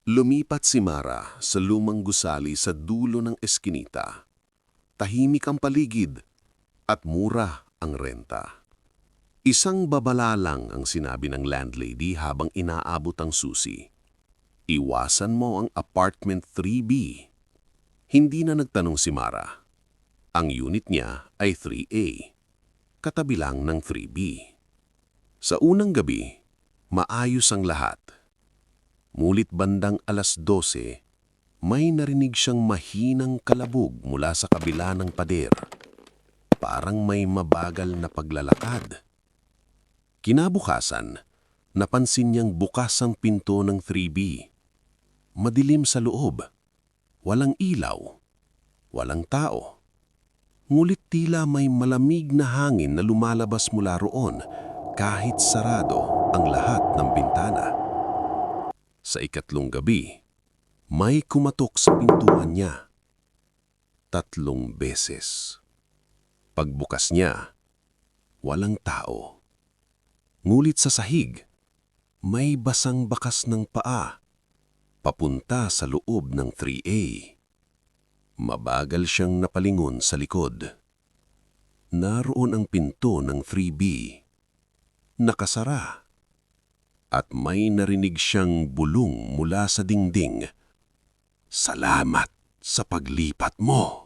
Lumipat si Mara sa lumang gusali sa dulo ng eskinita. Tahimik ang paligid at mura ang renta. Isang babala lang ang sinabi ng landlady habang inaabot ang susi. Iwasan mo ang apartment 3B. Hindi na nagtanong si Mara. Ang unit niya ay 3A, katabi lang ng 3B. Sa unang gabi, maayos ang lahat. Ngunit bandang 12:00, may narinig siyang mahinang kalabog mula sa kabila ng pader. Parang may mabagal na paglalakad. Kinabukasan, napansin niyang bukas ang pinto ng 3B. Madilim sa loob. Walang ilaw. Walang tao. Ngunit tila may malamig na hangin na lumalabas mula roon kahit sarado ang lahat ng bintana. Sa ikatlong gabi, may kumatok sa pintuan niya. 3 beses. Pagbukas niya, walang tao. Ngunit sa sahig, may basang bakas ng paa, papunta sa loob ng 3A. Mabagal siyang napalingon sa likod. Naroon ang pinto ng 3B. Nakasara. At may narinig siyang bulong mula sa dingding. Salamat sa paglipat mo.